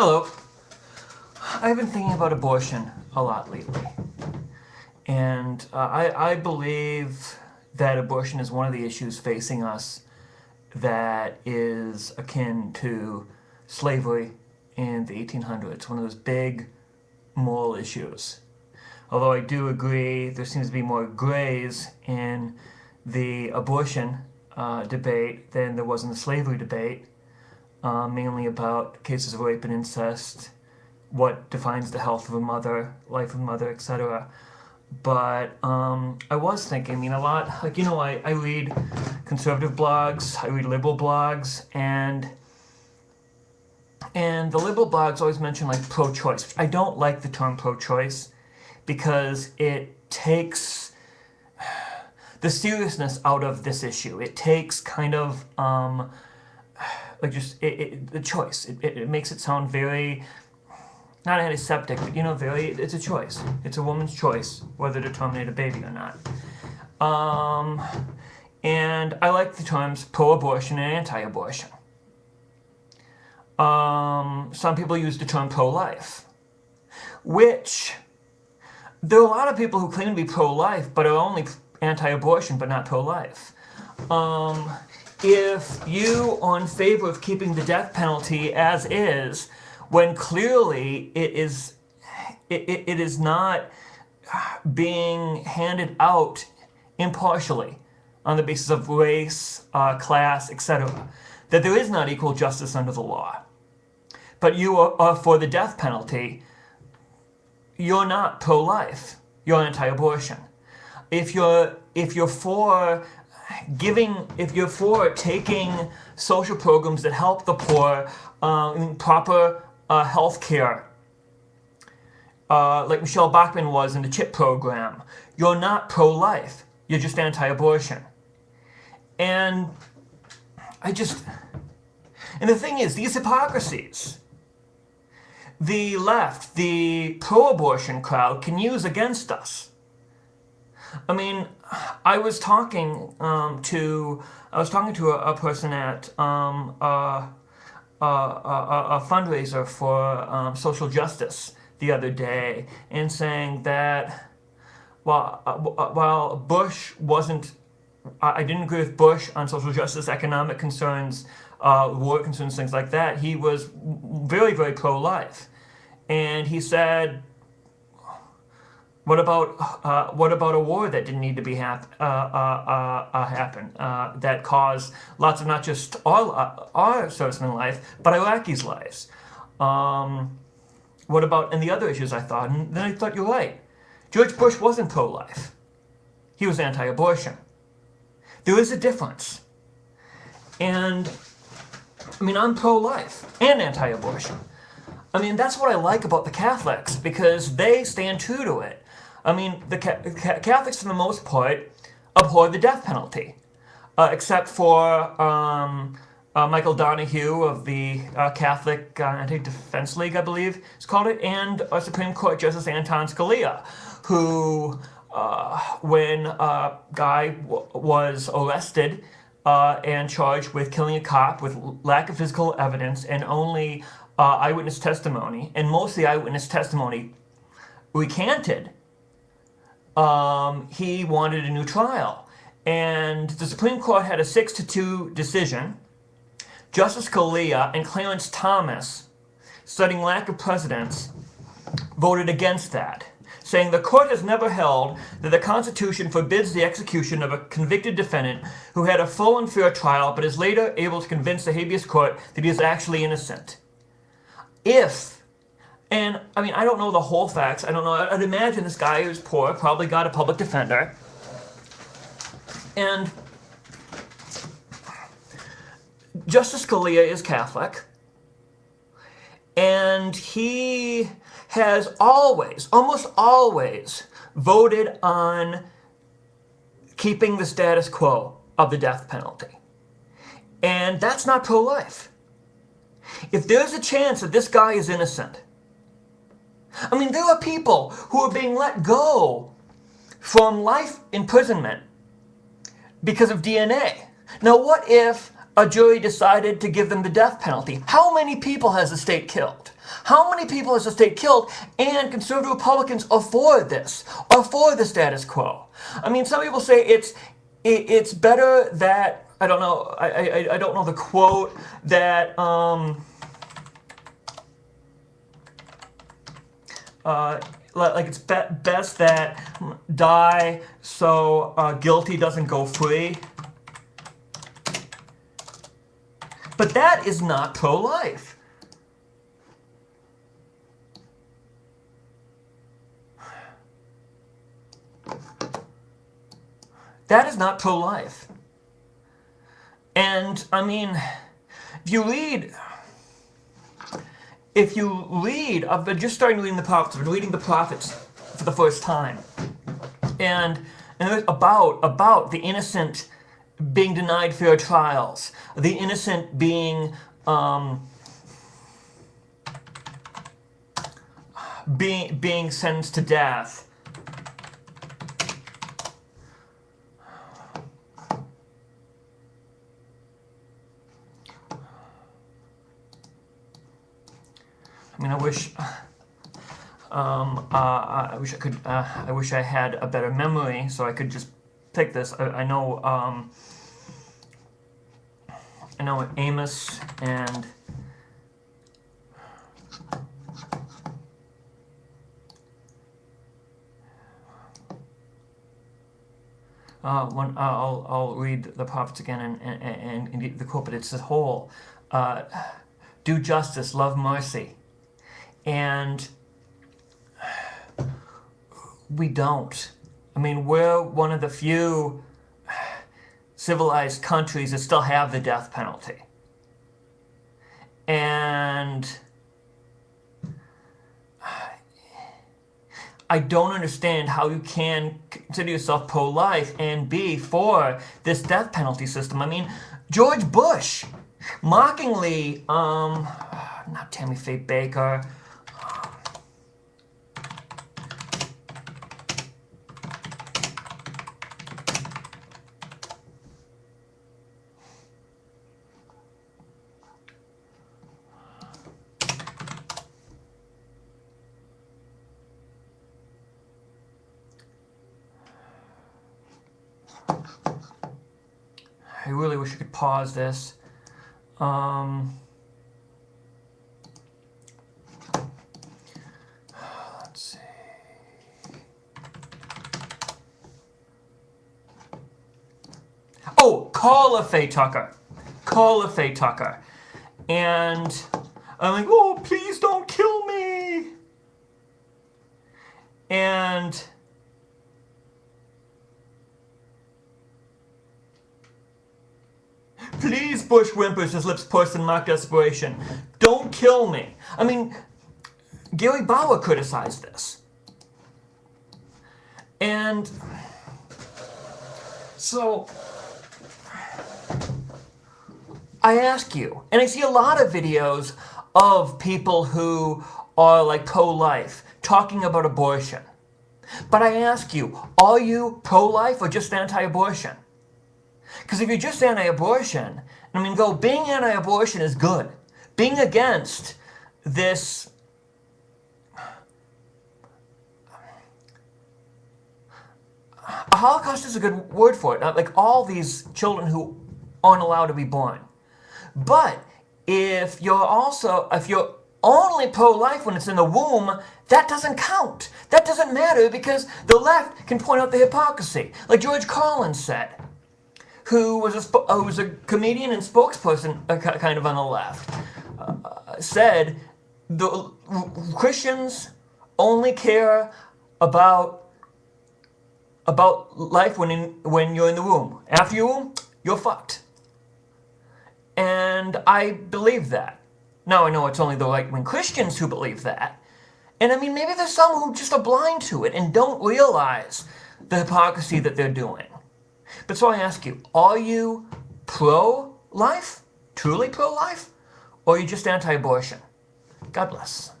Hello. I've been thinking about abortion a lot lately. And I believe that abortion is one of the issues facing us that is akin to slavery in the 1800s, one of those big moral issues. Although I do agree there seems to be more grays in the abortion debate than there was in the slavery debate, mainly about cases of rape and incest, what defines the health of a mother, life of a mother, etc. But I was thinking, a lot, I read conservative blogs, I read liberal blogs, and the liberal blogs always mention like pro-choice. I don't like the term pro-choice because it takes the seriousness out of this issue. It takes kind of the choice. It makes it sound very, not antiseptic, but it's a choice. It's a woman's choice whether to terminate a baby or not. And I like the terms pro-abortion and anti-abortion. Some people use the term pro-life, which there are a lot of people who claim to be pro-life but are only anti-abortion but not pro-life. If you are in favor of keeping the death penalty as is, when clearly it is not being handed out impartially on the basis of race, class, etc., that there is not equal justice under the law, but you are for the death penalty, you're not pro-life, you're anti-abortion. If you're for taking social programs that help the poor, proper health care, like Michelle Bachmann was in the CHIP program, you're not pro-life, you're just anti-abortion. And the thing is, these hypocrisies, the left, the pro-abortion crowd can use against us. I was talking to a person at a fundraiser for social justice the other day, and saying that while Bush wasn't, I didn't agree with Bush on social justice, economic concerns, war concerns, things like that. He was very, very pro-life, and he said, "What about a war that didn't need to be happen that caused lots of not just our servicemen's life, but Iraqis' lives? What about and the other issues?" I thought, and then I thought, you're right. George Bush wasn't pro-life; he was anti-abortion. There is a difference, and I'm pro-life and anti-abortion. That's what I like about the Catholics, because they stand true to it. The Catholics, for the most part, abhor the death penalty, except for Michael Donoghue of the Catholic Anti-Defense League, I believe it's called it, and Supreme Court Justice Anton Scalia, who, when a guy was arrested and charged with killing a cop with lack of physical evidence and only eyewitness testimony, and most of the eyewitness testimony recanted, he wanted a new trial. And the Supreme Court had a 6-2 decision. Justice Scalia and Clarence Thomas, citing lack of precedence, voted against that, saying the court has never held that the Constitution forbids the execution of a convicted defendant who had a full and fair trial but is later able to convince the habeas court that he is actually innocent. I don't know the whole facts. I don't know. I'd imagine this guy who's poor probably got a public defender. And Justice Scalia is Catholic. And he has almost always, voted on keeping the status quo of the death penalty. And that's not pro-life. If there's a chance that this guy is innocent, there are people who are being let go from life imprisonment because of DNA. Now, what if a jury decided to give them the death penalty? How many people has the state killed? How many people has the state killed? And conservative Republicans are for this, are for the status quo. I mean, some people say it's better that, I don't know, I don't know the quote, that like it's best that die so guilty doesn't go free. But that is not pro-life. That is not pro-life. And I mean, if you read, I've been just starting reading the prophets. I've been reading the prophets for the first time, and it's about the innocent being denied fair trials, the innocent being being sentenced to death. I mean, I wish I could. I wish I had a better memory so I could just pick this. I know Amos and I'll read the prophets again and the quote, but it's the whole. Do justice, love mercy. And we don't. I mean, we're one of the few civilized countries that still have the death penalty. And I don't understand how you can consider yourself pro-life and be for this death penalty system. I mean, George Bush mockingly, not Tammy Faye Baker, I really wish I could pause this. Let's see. Oh, call a Faye Tucker. Call a Faye Tucker. And I'm like, oh, please don't kill me. And please, Bush whimpers, his lips pursed in mock desperation. Don't kill me. I mean, Gary Bauer criticized this. And so I ask you, and I see a lot of videos of people who are like pro-life talking about abortion. But I ask you, are you pro-life or just anti-abortion? Because if you're just anti-abortion, I mean, being anti-abortion is good. Being against this a Holocaust is a good word for it. Like all these children who aren't allowed to be born. But if you're only pro-life when it's in the womb, that doesn't count. That doesn't matter because the left can point out the hypocrisy. Like George Carlin said, who was a comedian and spokesperson kind of on the left, said the Christians only care about life when you're in the womb. After your womb, you're fucked. And I believe that. Now I know it's only the right-wing Christians who believe that. And I mean, maybe there's some who just are blind to it and don't realize the hypocrisy that they're doing. But so I ask you, are you pro-life? Truly pro-life? Or are you just anti-abortion? God bless.